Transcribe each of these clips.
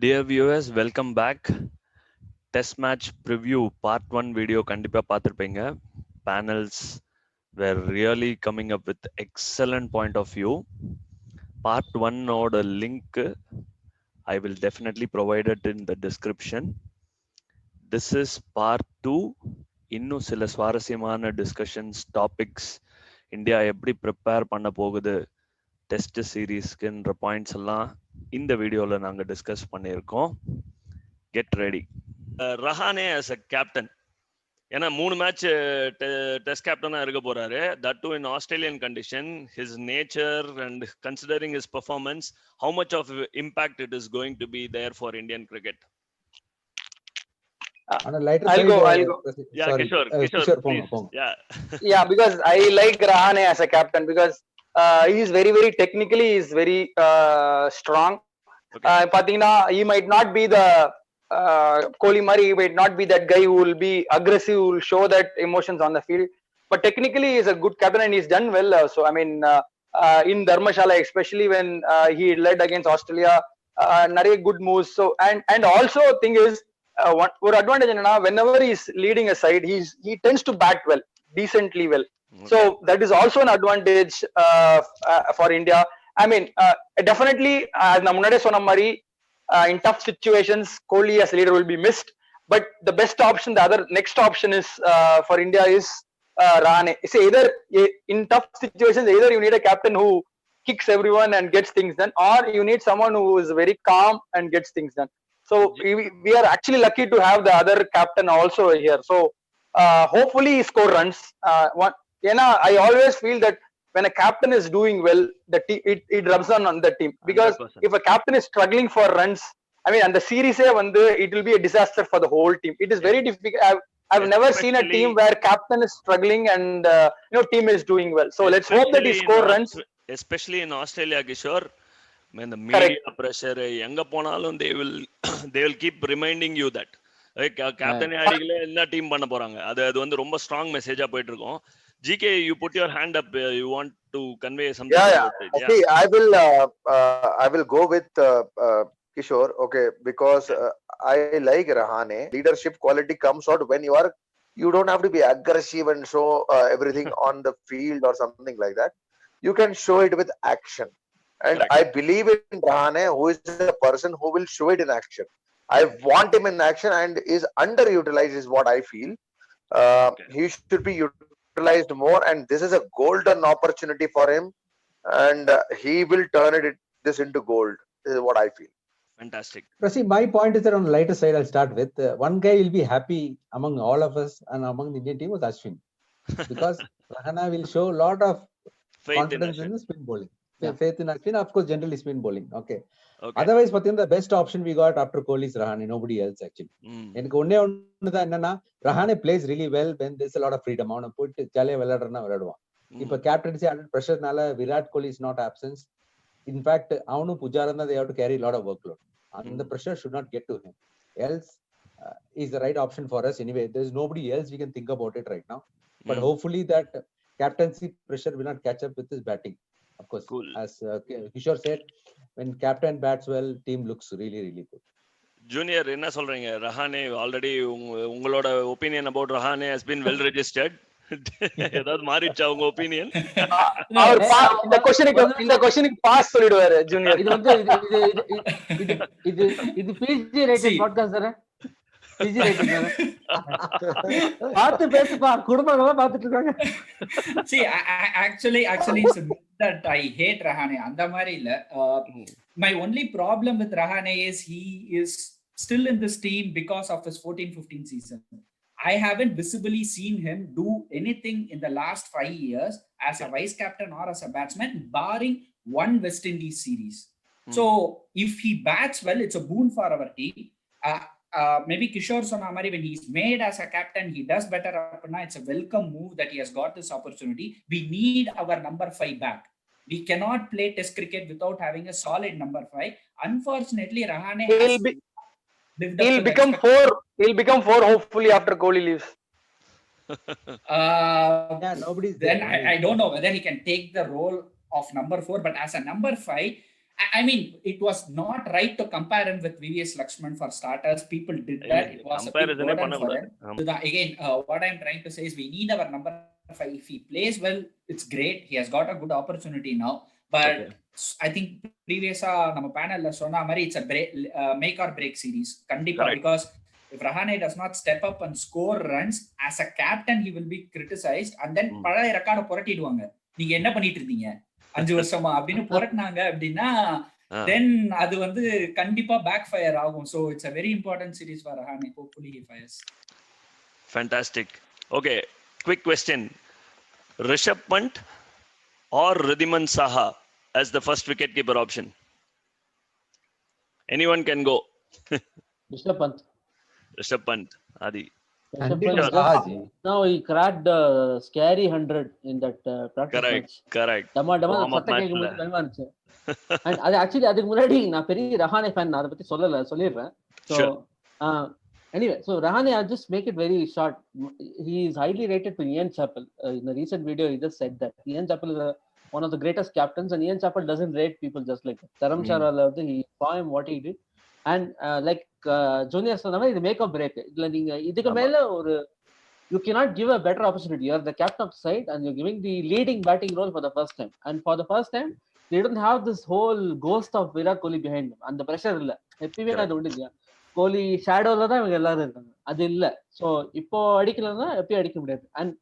Dear viewers, welcome back. Test match preview part 1 video கண்டிப்பா பார்த்திருப்பீங்க. Panels were really coming up with excellent point of view. Part 1 ஓட link I will definitely provide it in the description. This is part 2. இன்னும் சில சுவாரஸ்யமான discussions topics India எப்படி prepare பண்ண போகுது test சீரீஸ்க்குன்ற points எல்லாம் இந்த வீடியோவில் நாங்கள் டிஸ்கஸ் பண்ணியிருக்கோம். Get ready. Rahane as a captain, ஏன்னா 3 மேட்ச் டெஸ்ட் கேப்டனாக இருக்க போறாரு. That too in Australian condition. His nature and considering his performance, how much of impact it is going to be there for Indian cricket? On a lighter I'll side, go. Yeah, sorry, Kishore, Ponga, please. Ponga. Yeah, because I like Rahane as a captain because he is very, very technically is very strong. Okay. Patina, he might not be the Kohli Murray, he might not be that guy who will be aggressive, who will show that emotions on the field. But technically, he is a good captain and he's done well. So I mean, in Dharmashala, especially when he led against Australia, nare good moves. So and also thing is. One advantage enna, whenever he's leading a side, he tends to bat well, decently well. Okay. So that is also an advantage for India. I mean, definitely, as na munade sonna mari, in tough situations, Kohli as leader will be missed. But the best option, the other next option is for India is Rahane. So either in tough situations, either you need a captain who kicks everyone and gets things done, or you need someone who is very calm and gets things done. So we are actually lucky to have the other captain also here. So hopefully he score runs. I always feel that when a captain is doing well, the it rubs on the team. Because 100%. if a captain is struggling for runs, I mean, and the series it will be a disaster for the whole team. It is very difficult. I've never seen a team where captain is struggling and team is doing well. So let's hope that he score runs. Especially in Australia, Kishore. The media pressure, எங்க போனாலும் they will keep reminding you that captain அடிக்கல என்ன team பண்ண போறாங்க. அது வந்து ரொம்ப strong மெசேஜா போயிட்டு இருக்கும். GK, you put your hand up. You want to convey something? Yeah. See, I will go with Kishore. Okay, because I like Rahane. Leadership quality comes out when you don't have to be aggressive and show everything on the field or something like that. You can show it with action. And Correct. I believe in Rahane, who is the person who will show it in action. I want him in action and is underutilized is what I feel. He should be utilized more, and this is a golden opportunity for him, and he will turn this into gold. This is what I feel. Fantastic. See, my point is that on the lighter side, I'll start with one guy will be happy among all of us and among the Indian team was Ashwin, because Rahane will show a lot of confidence in the spin bowling. Faith in Ashwin, of course, generally spin bowling. Okay. Otherwise, the best option we got after Kohli is Rahane. Nobody else actually. எனக்கு ஒண்ணே ஒண்ணுதான் என்னன்னா, Rahane plays really well when there's a lot of freedom. அவனை போயிட்டு ஜாலியா விளையாடுறனா விளையாடுவான். இப்ப கேப்டன்சி அண்டர் பிரஷர்னால Virat Kohli is not absence. In fact, அவனும் Pujara they have to carry a lot of workload. And the pressure should not get to him. Else is the right option for us anyway. There's nobody else we can think about it right now. But hopefully that captaincy pressure will not catch up with his batting. Of course, cool. As Kishore said, when captain bats well, team looks really, really good. Junior, என்ன சொல்றீங்க? Rahane already உங்களோட opinion about Rahane has been well registered. ஏதாவது மாறிச்சா உங்க opinion? அவர் இந்த क्वेश्चனுக்கு pass சொல்லிடுவாரு junior. இது PG rated podcast தானே? PG rated தானே? பார்த்து பேசுப்பா, குடும்பங்களா பார்த்துட்டு இருக்காங்க. See, actually it's that I hate Rahane. அந்த மாதிரி இல்ல. My only problem with Rahane is he is still in this team because of his 14-15 season. I haven't visibly seen him do anything in the last 5 years as a vice captain or as a batsman, barring one West Indies series. So if he bats well, it's a boon for our team. Maybe Kishore Sonamari, when he's made as a captain, he does better. It's a welcome move that he has got this opportunity. We need our number 5 back. We cannot play test cricket without having a solid number 5. Unfortunately, Rahane he'll become 4. He'll become 4 hopefully after Kohli leaves. Nobody's then I don't know whether he can take the role of number 4, but as a number 5, I mean, it was not right to compare him with VVS Lakshman for starters. People did that. It was a big burden for him. So again, what I'm trying to say is we need our number 5. If he plays well, it's great. He has got a good opportunity now. But I think previous நம்ம panelல சொன்ன மாதிரி it's a make or break series. கண்டிப்பா, because if Rahane does not step up and score runs as a captain, he will be criticized, and then பழைய ரெக்கார்டை புரட்டிடுவாங்க. நீங்க என்ன பண்ணிட்டு இருந்தீங்க 5 வருஷமா அப்படின்னு புரட்டினாங்க அப்படின்னா then அது வந்து கண்டிப்பா பேக் ஃபயர் ஆகும். So it's a very important series for Rahane. Hopefully he fires. Fantastic. Okay, quick question. Rishabh Pant or Ridhiman Saha as the first wicketkeeper option? Anyone can go. Rishabh Pant. Rishabh Pant. Adi. Now he cracked the scary 100 in that practice match. Correct. And அது actually அதுக்கு முன்னாடி நான் பெரிய Rahane fan, நான் அதை பத்தி சொல்லிடுறேன். So anyway, so Rahane, I'll just make it very short. He is highly rated to Ian Chappell. In a recent video, he just said that Ian Chappell is one of the greatest captains, and Ian Chappell doesn't rate people just like that. Dharamshala, he saw him what he did, and like Junior சொன்ன மாதிரி இது make R break. இதுல நீங்க இதுக்கு மேல ஒரு you cannot give a better opportunity. You're the captain of the side and you're giving the leading batting role for the first time. And for the first time, they don't have this whole ghost of Virat Kohli behind them. And the pressure illa. எப்பயுமே அது உண்டு இல்லையா, கோலி ஷேடோல தான் இவங்க எல்லாரும் இருக்காங்க, அது இல்ல. ஸோ இப்போ அடிக்கலன்னா எப்பயும் அடிக்க முடியாது. And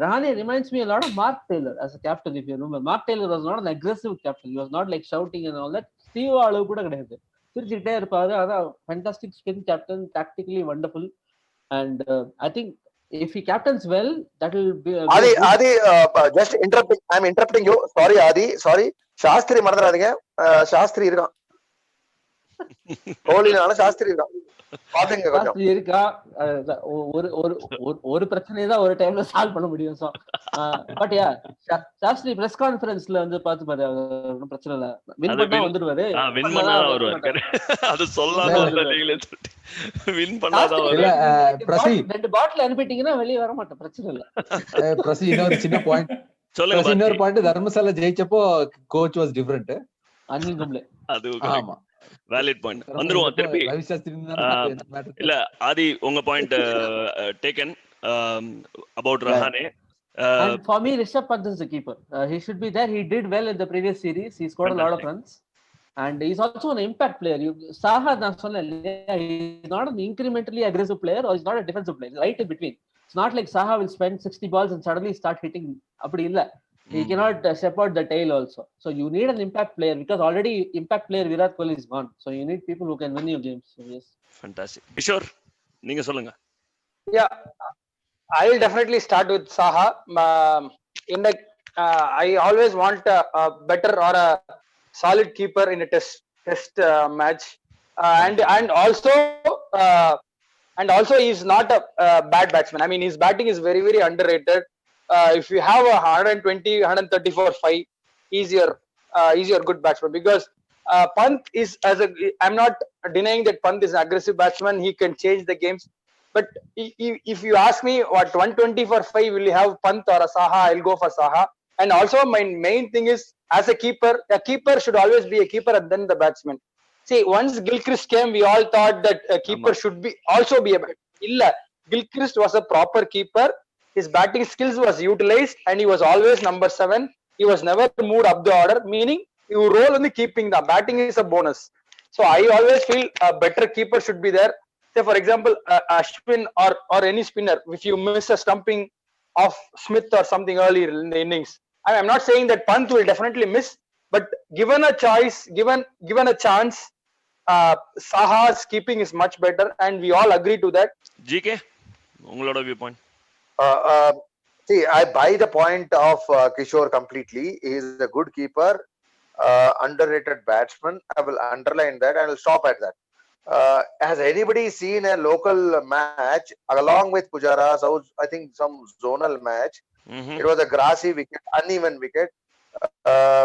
Rahane reminds me a lot of Mark Taylor as a captain. If you remember, Mark Taylor was not an aggressive captain. He was not like shouting and all that. Steve அளவு கூட கிடையாது, சிரிச்சுக்கிட்டே இருப்பாரு. அதான் fantastic spin captain, tactically wonderful. And I think if he captains well, that will be Adi, just interrupting, I'm interrupting you. Sorry Adi, sorry. Shastri மறந்துடாதீங்க. Shastri இருக்கான், கோலினால சாஸ்திரி இருக்கான், பாத்துங்க கொஞ்சம். இருக்கா ஒரு பிரச்சனையை தான் ஒரு டைம்ல சால்வ் பண்ண முடியும். So but yeah, Shastri press கான்ஃபரன்ஸ்ல வந்து பாத்து பாரு, ஒன்றும் பிரச்சனை இல்ல, வின் பண்ணா வந்துடுவாரு. வின் பண்ணா வருவாரு, அது சொல்லாத வின் பண்ணாத ரெண்டு பாட்டில் அனுப்பிட்டீங்கன்னா வெளியே வர மாட்டேன், பிரச்சனை இல்ல. பிரசி இன்னொரு சின்ன பாயிண்ட் சொல்லுங்க. இன்னொரு பாயிண்ட், தர்மசாலா ஜெயிச்சப்போ coach was different, Anil Kumble. அது ஆமா, வேலிட் பாயிண்ட். வந்துருவோம் திருப்பி. இல்ல ஆதி, உங்க point taken about Rahane. And for me, Rishabh Pant is the keeper. He should be there. He did well in the previous series. He scored a lot of runs, and he's also an impact player. Saha, he's not an incrementally aggressive player, or he's not a defensive player. He's right in between. It's not like Saha will spend 60 balls and suddenly start hitting. Apdi illa. He cannot step out the tail also. So you need an impact player, because already impact player Virat Kohli is gone. So you need people who can win your games. So yes. Fantastic. Kishore, நீங்க சொல்லுங்க. Yeah, I will definitely start with Saha. In the I always want a better or a solid keeper in a test match, and also he's not a bad batsman. I mean, his batting is very, very underrated. If you have a 120, 134, 5, easier good batsman, because Pant is I'm not denying that Pant is an aggressive batsman. He can change the games. But if you ask me what 120 for 5, will you have Pant or a Saha? I'll go for Saha. And also my main thing is, as a keeper should always be a keeper and then the batsman. See, once Gilchrist came, we all thought that a keeper should be also be a batsman. Illa, Gilchrist was a proper keeper. His batting skills was utilized, and he was always number 7. He was never moved up the order, meaning you roll in the keeping. The batting is a bonus. So I always feel a better keeper should be there. Say for example, Ashwin or any spinner, if you miss a stumping of Smith or something earlier in the innings, I'm not saying that Pant will definitely miss, but given a choice, given a chance, Saha's keeping is much better, and we all agree to that. GK, உங்களோட viewpoint. See, I buy the point of Kishore completely. He is a good keeper, underrated batsman. I will underline that and I will stop at that. Has anybody seen a local match along with Pujara's house? I think some zonal match. It was a grassy wicket, uneven wicket,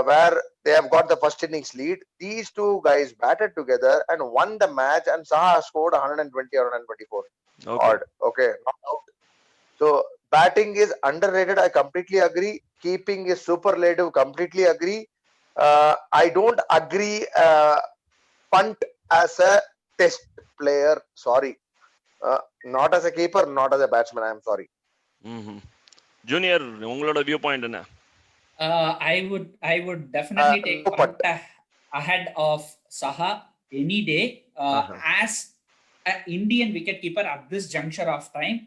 where they have got the first innings lead. These two guys batted together and won the match, and Saha scored 120 or 124. Odd. Okay, not out. So batting is underrated. I completely agree. Keeping is superlative. Completely agree. I don't agree Punt as a test player. Sorry. Not as a keeper, not as a batsman. I am sorry. Junior உங்களோட view point என்ன? I would definitely take Punt ahead of Saha any day. As an Indian wicketkeeper at this juncture of time,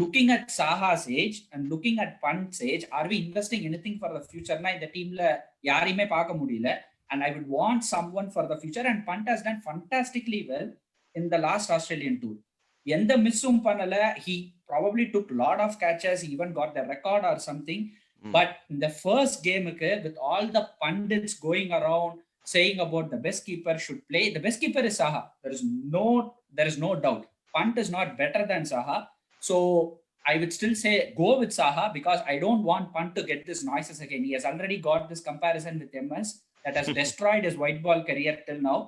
looking at Saha's age and looking at Punt's age, are we investing anything for the future? Na இந்த டீம்ல யாரையுமே பார்க்க முடியல. And I would want someone for the future. And Punt has done fantastically well in the last Australian tour. எந்த மிஸ்ஸும் பண்ணல. He probably took lot of catches. He even got the record or something. But in the first game, with all the pundits going around saying about the best keeper should play, the best keeper is Saha. There is no doubt. Punt is not better than Saha. So I would still say go with Saha, because I don't want Punt to get this noises again. He has already got this comparison with MS that has destroyed his white ball career till now.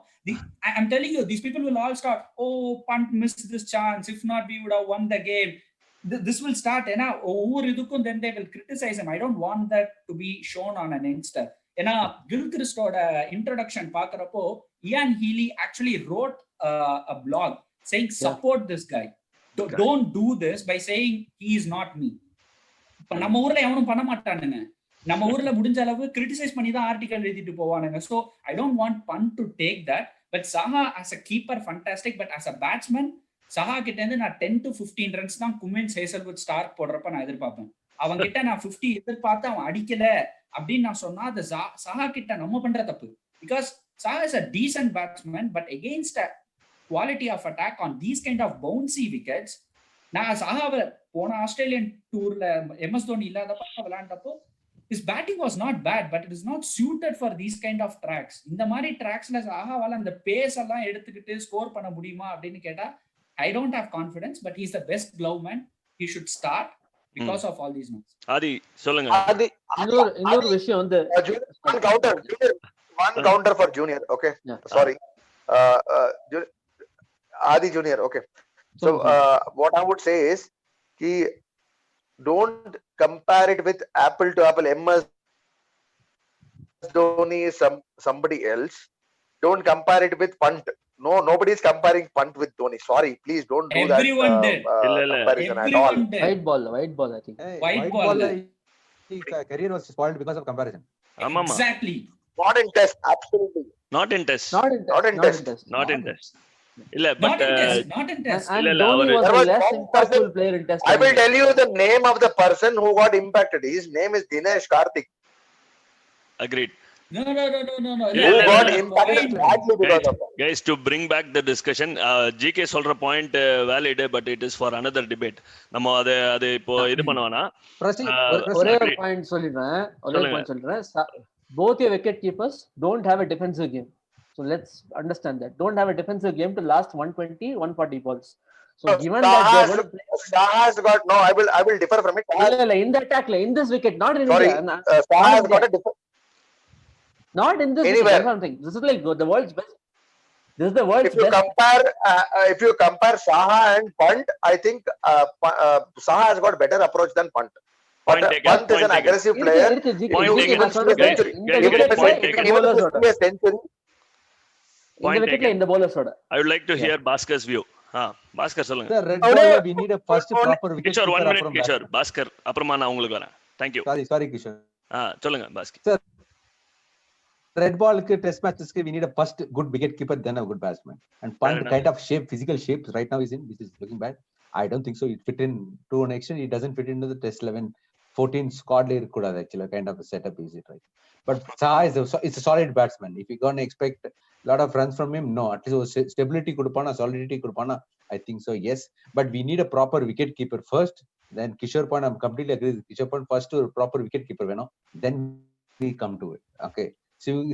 I'm telling you, these people will all start, oh, Punt missed this chance. If not, we would have won the game. This will start, then they will criticize him. I don't want that to be shown on an Insta. Gilchrist's introduction paakarapo, Ian Healy actually wrote a blog saying support this guy. Don't do this by saying he is not me. நம்ம ஊர்ல எவனும் பண்ண மாட்டானுங்க. நம்ம ஊர்ல முடிஞ்ச அளவு criticise பண்ணி தான் ஆர்டிகல் எழுதிட்டு போவானுங்க. So I don't want Punt to take that. But Saha as a keeper fantastic, but as a batsman Saha கிட்ட இருந்து நான் 10 to 15 runs தான் குமின்ஸ் ஹேசல்வுட் ஸ்டார்க் போடுறப்ப நான் எதிர்பார்ப்பேன். அவங்க கிட்ட நான் 50 எதிர்பார்த்து அவன் அடிக்கல அப்படின்னு நான் சொன்னா அது Saha கிட்ட நம்ம பண்ற தப்பு. Because Saha is a decent batsman, but against a quality of attack on these kind of bouncy wickets, நான் Saha போன ஆஸ்திரேலியன் டூர்ல MS தோனி இல்லாதப்ப விளையாண்டப்போ his batting was not bad, but it is not suited for these kind of tracks. இந்த மாதிரி ட்ராக்ஸ்ல Sahaவால அந்த base எல்லாம் எடுத்துக்கிட்டு score பண்ண முடியுமா அப்படின்னு கேட்டா I don't have confidence, but he's the best glove man. He should start because of all these moves. Adi, சொல்லுங்க. இன்னொரு விஷயம் வந்து one counter for Junior. Okay. Yeah. Sorry. Adi Junior. Okay. So what I would say is don't compare it with apple to apple. MS Dhoni is somebody else. Don't compare it with Punt. No, nobody is comparing Punt with Dhoni. Sorry, please don't do Everyone that. Did. Comparison Everyone at all. did. White ball, I think. Hey, white ball. His career was spoiled because of comparison. Exactly. Not in test, absolutely. Not in test. Not in test. இல்ல but not in test. And Dhoni was the less impactful player in test. I will tell you the name of the person who got impacted. His name is Dinesh Karthik. Agreed. No. Who got impacted badly because of that. Guys, to bring back the discussion, GK சொல்ற point valid, but it is for another debate. நம்ம அது இப்போ இது பண்ணுவானா? ஒரே ஒரு point சொல்றேன். Both your wicket keepers don't have a defensive game. So let's understand that. Don't have a defensive game to last 120, 140 balls. So given that Saha has got no, I will differ from it. In the attack, in this wicket, not in Sorry, India. Saha has got a different. Not in this Anywhere. Something. This is like the world's best. This is the world's best. If you compare Saha and Punt, I think Saha has got better approach than Punt. Punt is an aggressive player. In the bowlers order. I would like to hear Bhaskar's view. Bhaskar சொல்லுங்க. Sir, red ball we need a first proper wicket. Kishore, 1 minute Kishore. Bhaskar அப்புறமா நான் உங்களுக்கு வரேன். Thank you. Sorry Kishore. சொல்லுங்க Bhaskar. Sir, red ball test matches we need a first good wicket keeper, then a good batsman. And Punt kind of shape, physical shapes right now is in, which is looking bad. I don't think so. It fit in to an extent. It doesn't fit into the test 11. 14 squad layer could have actually kind of a setup, is it right? But Saha is a solid batsman. If you're going to expect a lot of runs from him, no. At least stability could upon solidity could upon I think so, yes. But we need a proper wicket keeper first. Then Kishore point, I'm completely agree with Kishore point. First to a proper wicket keeper, then we come to it. Okay.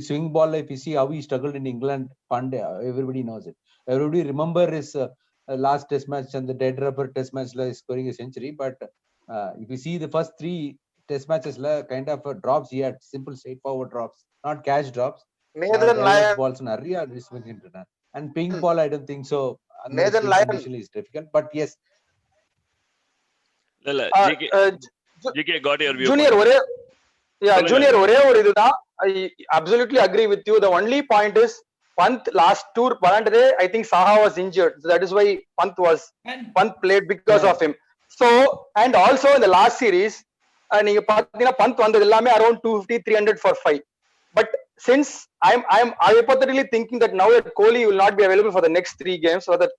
Swing ball, if you see how he struggled in England, Punt, everybody knows it. Everybody remember his last test match and the dead rubber test match scoring a century. But if you see the first 3 test matches, kind of drops he had, simple straightforward drops, not catch drops. Nathan Lyon balls and pink ball, I don't think so. Nathan Lyon is difficult, but yes. GK got your view. Junior ஒரே ஒரு இதுதான் I absolutely agree with you. The only point is Pant last tour Balande, I think Saha was injured. So that is why Pant played because of him. So, and also in the last series, நீங்க பாத்தீங்கன்னா பந்த் வந்தது எல்லாமே around 250 300 for 5. But since I'm hypothetically thinking that now that Kohli will not be available for the next 3 games or the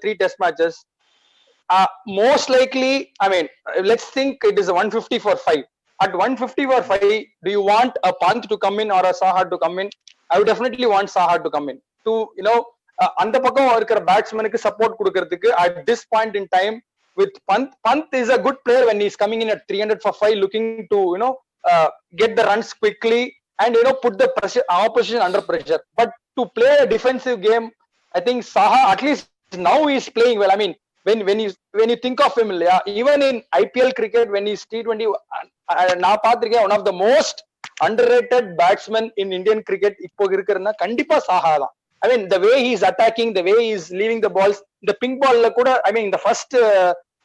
3 test matches, most likely, I mean, let's think it is a 150 for 5. At 150 for 5, do you want a Pant to come in or a Saha to come in? I would definitely want Saha to come in to, you know, அந்த பக்கம் இருக்கிற பேட்ஸ்மேனுக்கு support கொடுக்கிறதுக்கு at this point in time with Pant. Pant is a good player when he's coming in at 300 for 5, looking to, you know, get the runs quickly and, you know, put the pressure opposition under pressure. But to play a defensive game, I think Saha, at least now he's playing well. I mean, when you think of him, yeah, even in IPL cricket when he's T20, நான் பாத்திருக்கேன் one of the most underrated batsmen in Indian cricket இப்போ இருக்குறனா கண்டிப்பா சாஹா தான். I mean, the way he's attacking, the way he's leaving the balls, the pink ball la kuda, I mean, the first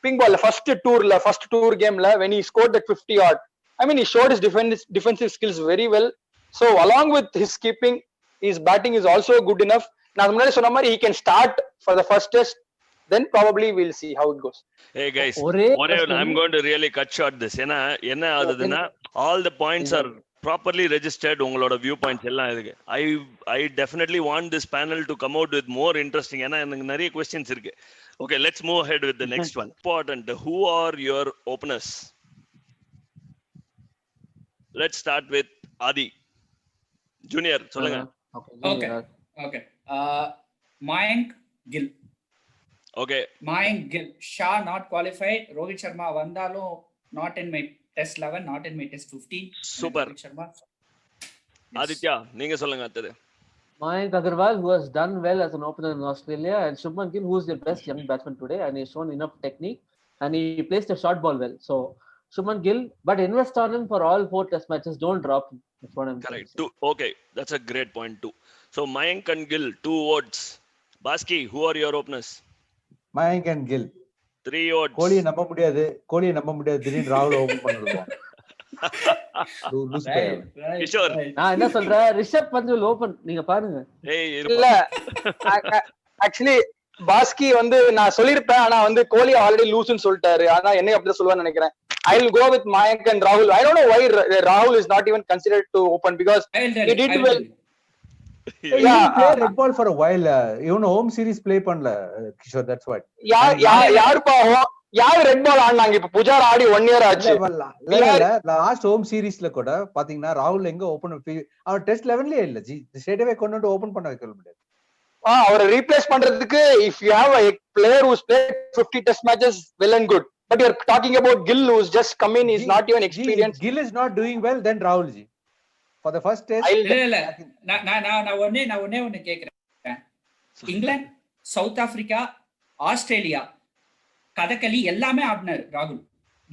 pink ball, first tour game la, when he scored that 50 odd, I mean, he showed his defensive skills very well. So along with his keeping, his batting is also good enough. Now he can start for the first test, then probably we'll see how it goes. Hey guys, I'm going to really cut short this. என்ன ஆகுதுன்னா all the points are properly registered. உங்களோட view points எல்லாம் இருக்கு. I definitely want this panel to come out with more interesting. ஏன்னா எனக்கு நிறைய questions இருக்கு. Okay, let's move ahead with the next one. Important. Who are your openers? Let's start with Adi. Junior, சொல்லுங்க. Okay. Mayank Gill. Okay. Mayank Gill. Shah not qualified. Rohit Sharma vandalum not in my test 11, not in my test 15. Super. Aditya, நீங்க சொல்லுங்க அடுத்து. Mayank Agarwal, who has done well as an opener in Australia, and Shubman Gill, who is the best young batsman today, and he's shown enough technique, and he placed a short ball well. So Shubman Gill, but invest on him for all 4 test matches. Don't drop him. That's what I'm correct. saying. Okay, that's a great point too. So Mayank and Gill, 2 votes. Baski, who are your openers? Mayank and Gill. 3 votes. கோலியை நம்ப முடியாது திடீர்னு ராகுல் open பண்ணிடுவான். கிஷோர், நான் என்ன சொல்றேன், Rishabh bandh will open. நீங்க பாருங்க. இல்ல ஆக்சுவலி பாஸ்கி வந்து நான் சொல்லிருப்பேன், ஆனா வந்து கோலி ஆல்ரெடி லூஸ்னு சொல்லிட்டாரு. ஆனா என்னைய அப்படி சொல்லுவான்னு நினைக்கிறேன். I will go with Mayank and Rahul. I don't know why Rahul is not even considered to open because he did well. Yeah, he played red ball for a while. Even home series play பண்ணல Kishore. That's what. யார் red பால் ஆடுனாங்க? இப்ப புஜாரா ஆடி 1 year ஆச்சு. Last home சீரிஸ்ல கூட பாத்தீங்கன்னா ராகுல் எங்க open அவர் test 11லயே இல்ல G. Straight away கொண்டு வந்து ஓபன் பண்ண வைக்க முடியாது. அவரை ரீப்ளேஸ் பண்றதுக்கு if you have a player who's played 50 test matches, well and good, but you're talking about Gill who's just come in, he's not even experienced. Gill is not doing well, then Rahul ji for the first test. இல்ல நான் ஒண்ணே கேக்குறேன். England, south Africa, Australia, Kathakali எல்லாமே ஆடினாரு ராகுல்.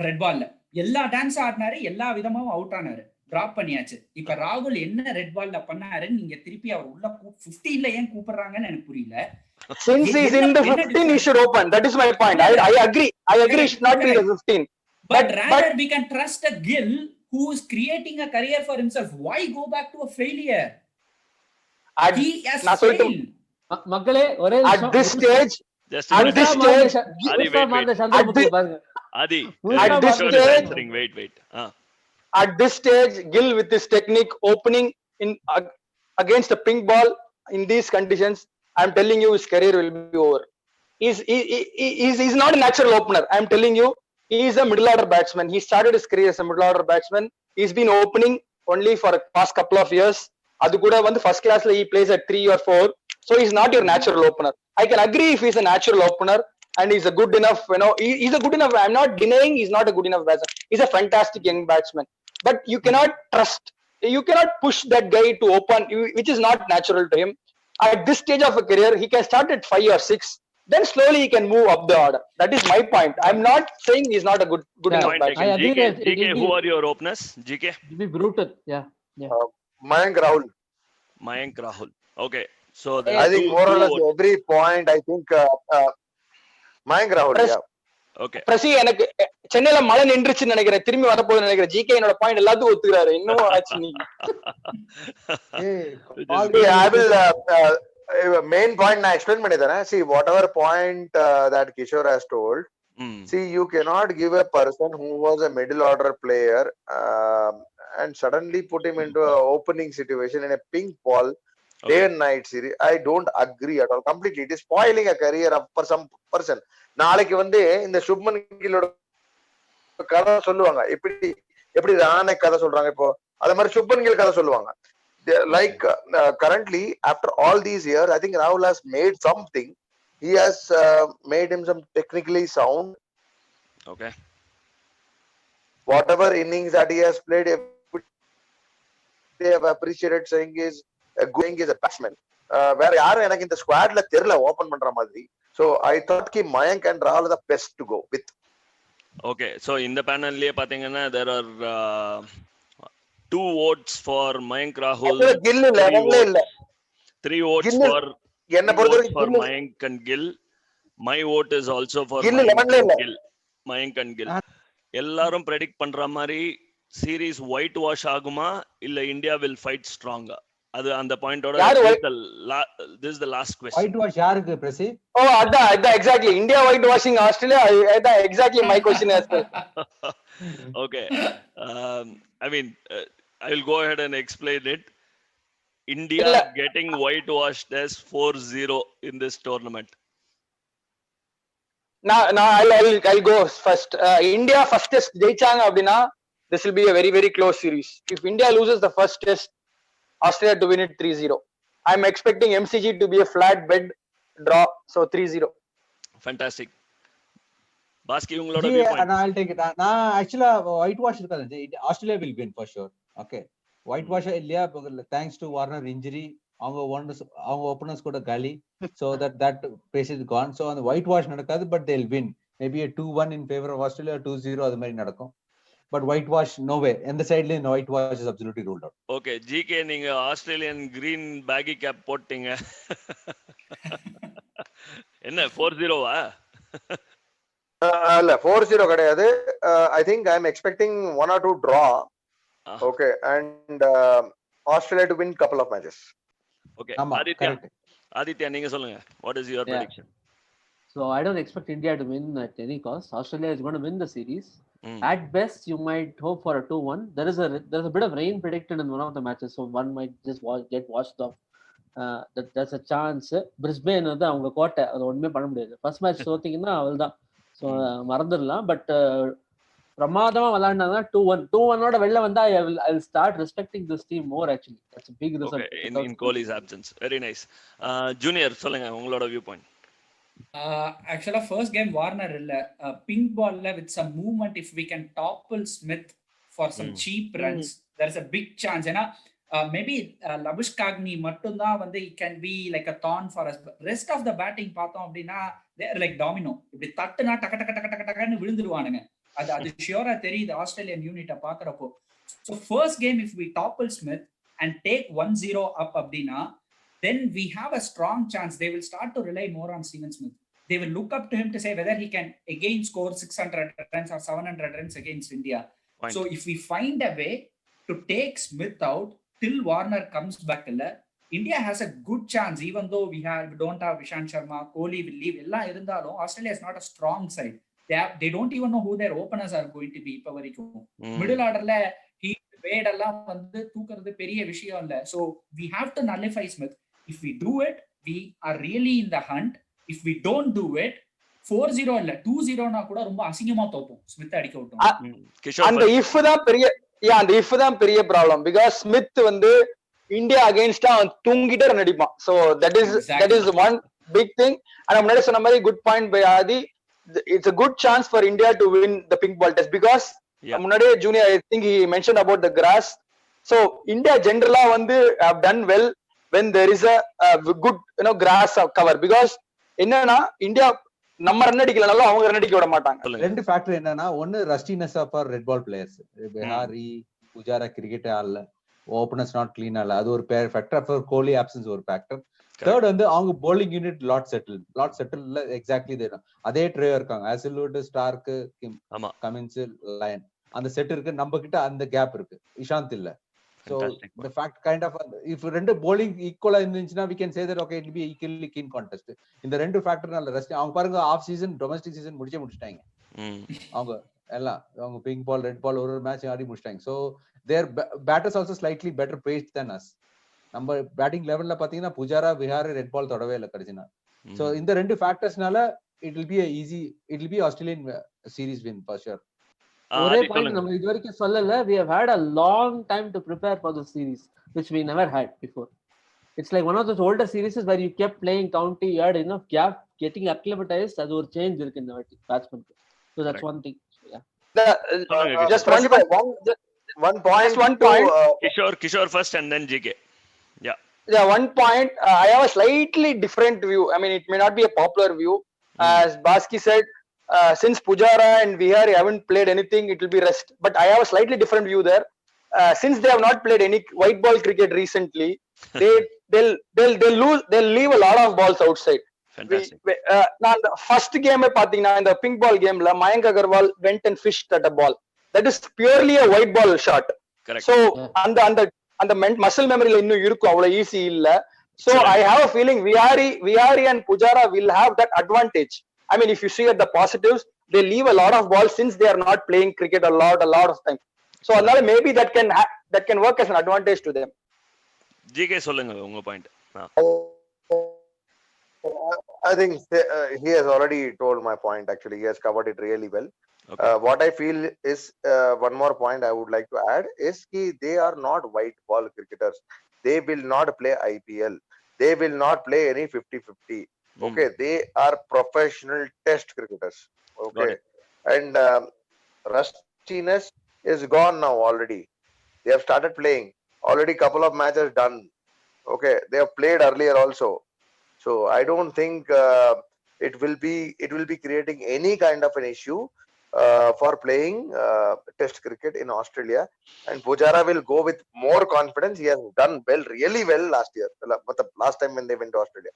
Red பால்ல எல்லா dance ஆடினாரு, எல்லா விதமாவும் out ஆனாரு, டிராப் பண்ணியாச்சு. இப்ப ராகுல் என்ன ரெட் பால்ல பண்ணாருன்னு நீங்க திருப்பி அவர் உள்ள 15ல ஏன் கூப்பிடுறாங்கன்னு எனக்கு புரியல. Since he's in the 15, he should open. That is my point. I agree. He should not be in the 15. But rather we can trust a Gill who is creating a career for himself. Why go back to a failure? He has failed. மக்களே ஒரே at this stage Adi, this stage Gill with this technique opening in against a pink ball in these conditions, I'm telling you his career will be over. He's not a natural opener. I'm telling you, he is a middle order batsman. He started his career as a middle order batsman. He's been opening only for the past couple of years. Adu kuda vandu first class la he plays at 3 or 4. So he's not your natural opener. I can agree if he's a natural opener and he's a good enough, you know, he's a good enough. I'm not denying he's not a good enough batsman. He's a fantastic young batsman. But you cannot push that guy to open, which is not natural to him. At this stage of a career, he can start at 5 or 6. Then slowly he can move up the order. That is my point. I'm not saying he's not a good enough batsman. I agree. GK, who are your openers? GK? It'll be brutal. Yeah. Mayank Rahul. Mayank Rahul. Okay. So I think more or less every point, I think Mayank Rahul. Yeah. Okay Prasi எனக்கு சென்னையில மழை நின்றுச்சுன்னு நினைக்கிறேன், திரும்பி வரப்போகுதுன்னு நினைக்கிறேன். GK என்னோட point எல்லாத்துக்கும் ஒத்துக்கிறாரு. இன்னும் ஆச்சு நீங்க. I will main point நான் explain பண்ணி தரேன். See, whatever point that Kishore has told, see, you cannot give a person who was a middle order player and suddenly put him into an opening situation in a pink ball day and night series. I don't agree at all. Completely, it is spoiling a career for some person. நாளைக்கு வந்து இந்த சுப்மன் கில்லோட கதை சொல்லுவாங்க, எப்படி எப்படி ராணே கதை சொல்றாங்க இப்போ, அதே மாதிரி சுப்மன் கில் கதை சொல்லுவாங்க. Like currently, after all these years, I think Rahul has made something. He has made him some technically sound. Okay. Whatever innings that he has played, they have appreciated saying is going is a batsman. Where யாரும் எனக்கு இந்த ஸ்குவாட்ல தெரியல open பண்ற மாதிரி. So I thought ki Mayank and Rahul are the best to go with. Okay, so இந்த பேனல்லே பாத்தீங்கன்னா there are 2 votes for Mayank Rahul. Gill இல்ல 3 votes Gill for என்ன பொறுத்தவரைக்கும் for Gill Mayank and Gill. My vote is also for Gill Mayank 11 and இல்ல. Gill. Mayank and Gill. எல்லாரும் predict பண்ற மாதிரி series white wash ஆகுமா இல்ல India will fight stronger? அது அந்த பாயிண்டோட this is the last question. Whitewash யாருக்கு பிரசி? ஓ அதான் exactly India whitewashing Australia, அதான் exactly my question as well. Okay, I mean I will go ahead and explain it. India getting whitewashed as 4-0 in this tournament. I'll go first. India first test ஜெயிச்சாங்க அப்படினா this will be a very very close series. If India loses the first test, Australia to win it 3-0. I'm expecting MCG to be a flat bed draw, so 3-0. Fantastic. Baski உங்களோட Yeah, viewpoint. and I'll take it. நான் actually white wash இருக்காது. Australia will win for sure. Okay. White wash இல்லையா, thanks to Warner injury, அவங்க openers கூட காலி. So that pace is gone. So அந்த white wash நடக்காது, but they'll win. Maybe a 2-1 in favor of Australia, 2-0 அது மாதிரி நடக்கும். But whitewash, no way. And the sideline, no whitewash is absolutely ruled out. Okay, GK நீங்க Australian green baggy cap போட்டீங்க. என்ன 4-0வா? இல்ல 4-0 கிடையாது. I think I'm expecting 1 or 2 draw. Okay, and Australia to win couple of matches. Okay, ஆமா, correct. Aditya நீங்க சொல்லுங்க. What is your prediction? So I don't expect India to win at any cost. Australia is going to win the series. At best, you might hope for a 2-1. There's a bit of rain predicted in one of the matches, so one might just get washed off. That's a chance. Brisbane வந்து அவங்க கோட்டை, அது ஒண்ணுமே பண்ண முடியாது. First match தோத்தீங்கன்னா அவள்தான். So மறந்துடலாம். But பிரமாதமா விளையாடினா 2-1 வெளில வந்தா I will start respecting this team more actually. That's a big result. Okay, in Kohli's absence. Very nice. Junior சொல்லுங்க உங்களோட view point. Actually first game Warner இல்ல, pink ball with some movement, if we can topple Smith for some cheap runs, there's a big chance. ஏன்னா maybe Labush Kagni மட்டும் தான் வந்து it can be like a thorn for us. Rest of the batting பார்த்தோம் அப்படின்னா they are like domino. இப்படி தட்டுனா டக டக டக டக டகன்னு விழுந்துருவானுங்க. அது ஷியோரா தெரியுது ஆஸ்திரேலியன் யூனிட்ட பாக்குறப்போ. So first game if we topple Smith and take 1-0 up அப்படின்னா, then we have a strong chance. They will start to rely more on Steven Smith. They will look up to him to say whether he can again score 600 runs or 700 runs against India. Point. So if we find a way to take Smith out till Warner comes back, India has a good chance. Even though we don't have Ishant Sharma, Kohli will leave. Ella irundhalum Australia is not a strong side. They don't even know who their openers are going to be. இப்ப வரைக்கும் middle ஆர்டர்ல Wade எல்லாம் வந்து தூக்குறது பெரிய விஷயம் இல்ல. So we have to nullify Smith. If we do it, we are really in the hunt. If we don't do it, 4-0 இல்ல 2-0 னா கூட ரொம்ப அசிங்கமா தோப்போம். ஸ்மித் அடிக்க விட்டோம். அந்த if தான் பெரிய ப்ராப்ளம். Because Smith வந்து இந்தியா அகைன்ஸ்டா தூங்கிட்டே ரன் அடிப்பான். So that is one big thing. And முன்னாடி சொன்ன மாதிரி good point by Adi. It's a good chance for India to win the pink ball test because முன்னாடியே Junior I think he mentioned about the grass. So India generally வந்து have done well when there is a good grass cover. Because என்னன்னா இந்தியா நம்ம run அடிக்கலனாலும் அவங்க run அடிக்க விட மாட்டாங்க. ரெண்டு ஃபேக்டர் என்னன்னா, ஒன்னு rustiness of our red ball players. Vihari Pujara cricket ஆடல, ஓபனர்ஸ் நாட் கிளீன் ஆடல, அது ஒரு ஃபேக்டர். அப்புறம் கோலி ஆப்சன்ஸ் ஒரு ஃபேக்டர். தேர்ட் வந்து அவங்க bowling unit lot settle exactly தேடும் அதே ட்ரே இருக்காங்க ஆசில்வுட் ஸ்டார்க் ஆமா கமின்ஸ் லயன் அந்த செட் இருக்கு நம்ம கிட்ட அந்த கேப் இருக்கு இஷாந்த் இல்ல so Fantastic the fact kind of if ரெண்டு bowling ஈக்குவலா இருந்துச்சுன்னா we can say that okay it will be equally keen contest இந்த ரெண்டு ஃபேக்டர்னால ரெஸ்ட் அவங்க பாருங்க ஆஃப் சீசன் டொமஸ்டிக் சீசன் முடிச்சிட்டாங்க ம் அவங்க எல்லாம் அவங்க பிங்க் பால் ரெட் பால் ஒரு மேட்ச் ஆடி முடிச்சிட்டாங்க so their batters also slightly better paced than us நம்ம பேட்டிங் லெவல்ல பாத்தீங்கன்னா புஜாரா விஹார் ரெட் பால் தொடவே இல்லை கடைசினா சோ இந்த ரெண்டு ஃபேக்டர்ஸ்னால it will be a easy it will be Australian series win for sure ஒரே பாயிண்ட் நம்ம இது வரைக்கும் சொல்லல we have had a long time to prepare for the series which we never had before it's like one of those older series where you kept playing county you had enough gap getting acclimatized அது ஒரு change இருக்கு இந்த வாட்டி பேட்ஸ்மேனுக்கு so that's one thing yeah just one point Kishore first and then GK yeah one point I have a slightly different view I mean it may not be a popular view as Baski said since Pujara and Vihari haven't played anything it will be rest but I have a slightly different view there since they have not played any white ball cricket recently they'll leave a lot of balls outside fantastic நான் first game பாத்தீங்கன்னா இந்த pink ball gameல Mayank Agarwal went and fished at a ball that is purely a white ball shot correct so அந்த muscle memoryல இன்னும் இருக்கும் அவ்வளவு easy இல்ல so I have a feeling Vihari and Pujara will have that advantage I mean if you see at the positives they leave a lot of balls since they are not playing cricket a lot of time so அதனால maybe that can work as an advantage to them GK சொல்லுங்க உங்க point I think he has already told my point actually he has covered it really well okay. What I feel is one more point I would like to add is they are not white ball cricketers they will not play IPL they will not play any 50-50 okay they are professional test cricketers okay and rustiness is gone now already they have started playing already couple of matches done okay they have played earlier also so I don't think it will be creating any kind of an issue for playing test cricket in Australia and Pujara will go with more confidence he has done really well last year last time when they went to Australia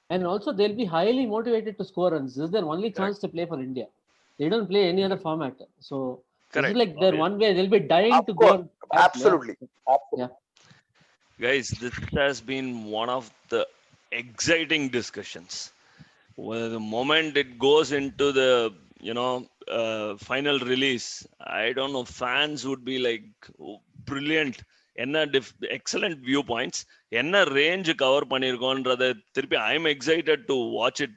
and also they'll be highly motivated to score runs this is their only chance to play for India they don't play any other format so this is like their one way they'll be dying to go absolutely yeah guys this has been one of the exciting discussions well, the moment it goes into the final release I don't know fans would be like brilliant enna excellent viewpoints enna range cover pannirukondradha thirupi I am excited to watch it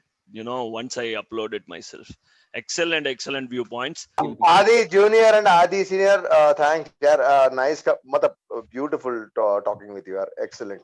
once I upload it myself excellent viewpoints Adi junior and Adi senior thanks yaar nice beautiful talking with you are excellent